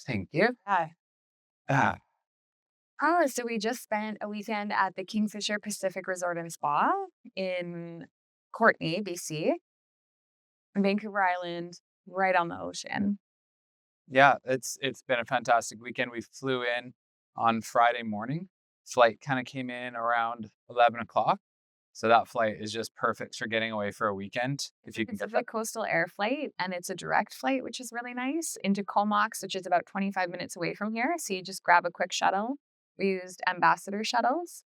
Thank you. Yeah. Ah, Oh, so we just spent a weekend at the Kingfisher Pacific Resort and Spa in Courtenay, BC, Vancouver Island, right on the ocean. yeah, it's been a fantastic weekend. We flew in on Friday morning. Flight kind of came in around 11 o'clock. So that flight is just perfect for getting away for a weekend It's if a you can get that. Pacific Coastal Air flight, and it's a direct flight, which is really nice, into Comox, which is about 25 minutes away from here. So you just grab a quick shuttle. We used ambassador shuttles.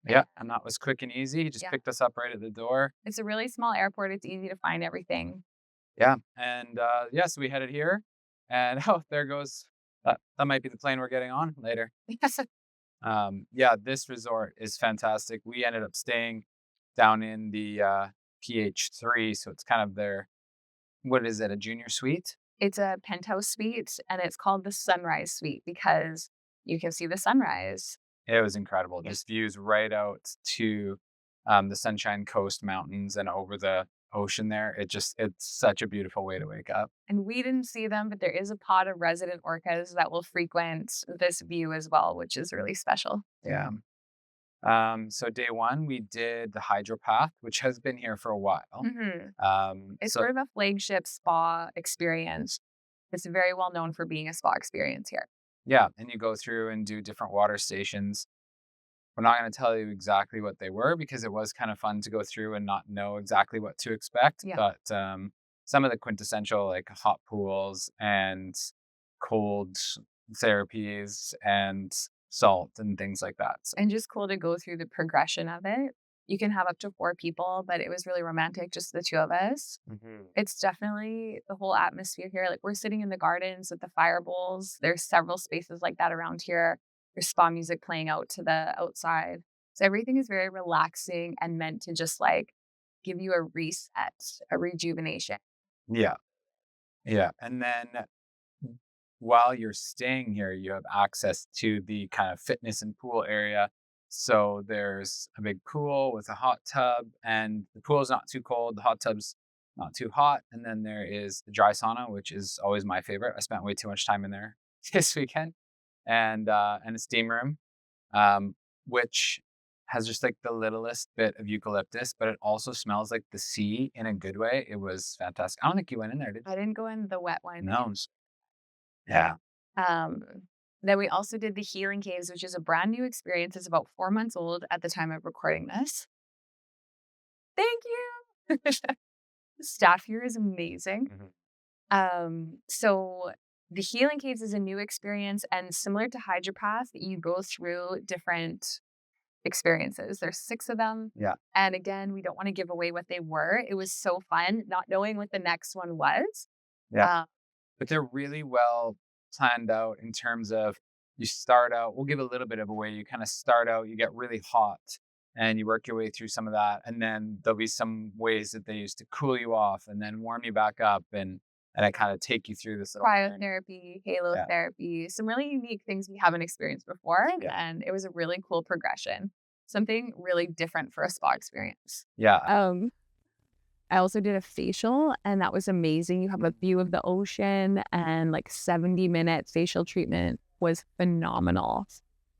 And Yeah, and that was quick and easy. He just yeah, picked us up right at the door. it's a really small airport. It's easy to find everything. Yeah, and yeah, so we headed here, and oh, there goes that might be the plane we're getting on later. Yeah, this resort is fantastic. We ended up staying down in the PH3, so it's kind of their what is it, a junior suite? It's a penthouse suite, and it's called the Sunrise Suite because you can see the sunrise. It was incredible. Yeah. Just views right out to the Sunshine Coast Mountains and over the ocean there. It's such a beautiful way to wake up. And we didn't see them, but there is a pod of resident orcas that will frequent this view as well, which is really special. Yeah. So day one, we did the HydroPath, which has been here for a while. Mhm. It's So sort of a flagship spa experience. It's very well known for being a spa experience here. yeah, and you go through and do different water stations. We're not going to tell you exactly what they were because it was kind of fun to go through and not know exactly what to expect. Yeah. But some of the quintessential, like hot pools and cold therapies and salt and things like that. So, And just cool to go through the progression of it. You can have up to 4 people, but it was really romantic, just the 2 of us. mhm. It's definitely the whole atmosphere here. Like, we're sitting in the gardens with the fire bowls. There's several spaces like that around here. There's spa music playing out to the outside. So everything is very relaxing and meant to just, like, give you a reset, a rejuvenation. Yeah. Yeah. And then while you're staying here, you have access to the kind of fitness and pool area. So there's a big pool with a hot tub, and the pool is not too cold. The hot tub's not too hot. And then there is the dry sauna, which is always my favorite. I spent way too much time in there this weekend, and a steam room, um, which has just like the littlest bit of eucalyptus, but it also smells like the sea in a good way. It was fantastic. I don't think you went in there, did I didn't go in the wet one. you? No. Yeah. Um, then we also did the Healing Caves, which is a brand new experience. It's about 4 months old at the time of recording this. Thank you. The staff here is amazing. Mhm. So the Healing Caves is a new experience, and similar to HydroPath, you go through different experiences. There's 6 of them. Yeah. And again, we don't want to give away what they were. It was so fun not knowing what the next one was. Yeah. Um, But they're really well planned out in terms of you start out, we'll give a little bit of a way. You kind of start out, you get really hot and you work your way through some of that. And then there'll be some ways that they use to cool you off and then warm you back up and I kind of take you through this little journey. Cryotherapy, halo Yeah. therapy, some really unique things we haven't experienced before. Yeah. And it was a really cool progression. Something really different for a spa experience. Yeah. I also did a facial and that was amazing. You have a view of the ocean and like 70-minute facial treatment was phenomenal.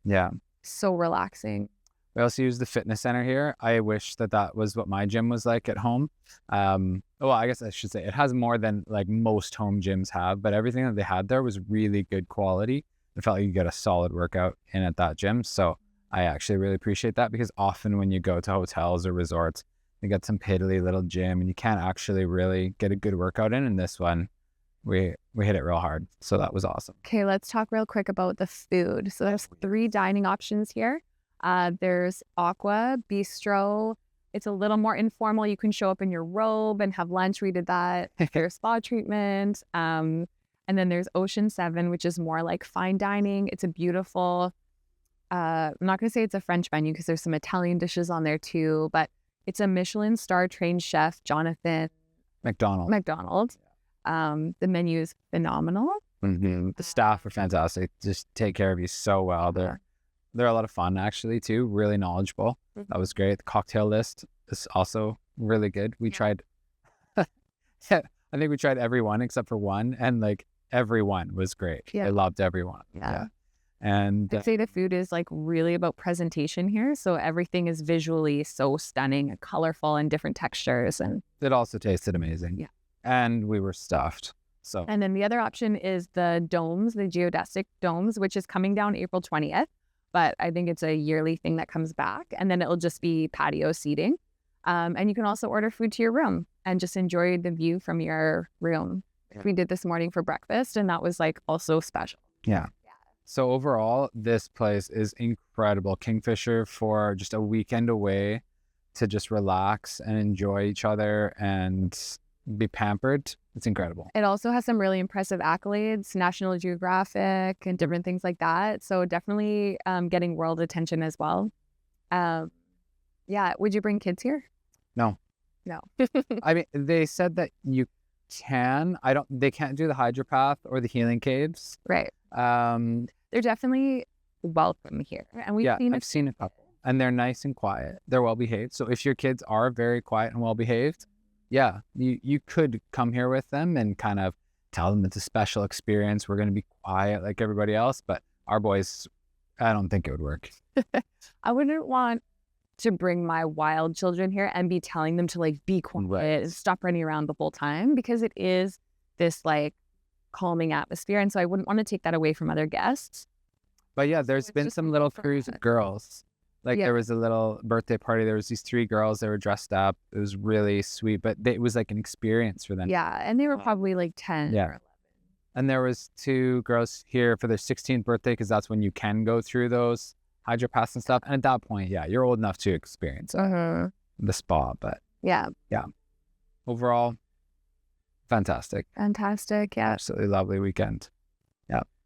Yeah. So relaxing. We also use the fitness center here. I wish that that was what my gym was like at home. Well, I guess I should say it has more than like most home gyms have, but everything that they had there was really good quality. I felt like you get a solid workout in at that gym. So I actually really appreciate that because often when you go to hotels or resorts, you get some piddly little gym and you can't actually really get a good workout in. And this one, we hit it real hard. So that was awesome. Okay, let's talk real quick about the food. So there's 3 dining options here. There's AQUA, Bistro. It's a little more informal. You can show up in your robe and have lunch. We did that. There's spa treatment. And then there's Ocean 7, which is more like fine dining. It's a beautiful, I'm not going to say it's a French menu because there's some Italian dishes on there too, but it's a Michelin star trained chef, Jonathan McDonald's. McDonald. The menu is phenomenal. The staff are fantastic. Just take care of you so well. They're a lot of fun actually too. Really knowledgeable. That was great. The cocktail list is also really good. We tried, I think we tried every one except for one, and like everyone was great. Yeah. I loved everyone. Yeah. And I'd say the food is like really about presentation here. So everything is visually so stunning and colorful and different textures. And it also tasted amazing. Yeah. And we were stuffed. So, and then the other option is the domes, the geodesic domes, which is coming down April 20th. But I think it's a yearly thing that comes back. And then it'll just be patio seating. And you can also order food to your room and just enjoy the view from your room. Yeah. We did this morning for breakfast, and that was like also special. Yeah. So overall, this place is incredible. Kingfisher for just a weekend away to just relax and enjoy each other and be pampered. It's incredible. It also has some really impressive accolades, National Geographic and different things like that. So definitely getting world attention as well. Yeah. Would you bring kids here? No. No. I mean, they said that you can. They can't do the HydroPath or the healing caves. Right. They're definitely welcome here. And I've seen a couple. And they're nice and quiet. They're well behaved. So if your kids are very quiet and well behaved, yeah, you could come here with them and kind of tell them it's a special experience. We're going to be quiet like everybody else. But our boys, I don't think it would work. I wouldn't want to bring my wild children here and be telling them to like be quiet and stop running around the whole time, because it is this like calming atmosphere. And so I wouldn't want to take that away from other guests. But yeah, there's been some little crews of girls. Like there was a little birthday party. There was these 3 girls. They were dressed up. It was really sweet, but it was like an experience for them. Yeah. And they were probably like 10 or 11. And there was 2 girls here for their 16th birthday, because that's when you can go through those HydroPaths and stuff. And at that point, yeah, you're old enough to experience the spa. But yeah. Overall, fantastic. Yeah. Absolutely lovely weekend. Yeah.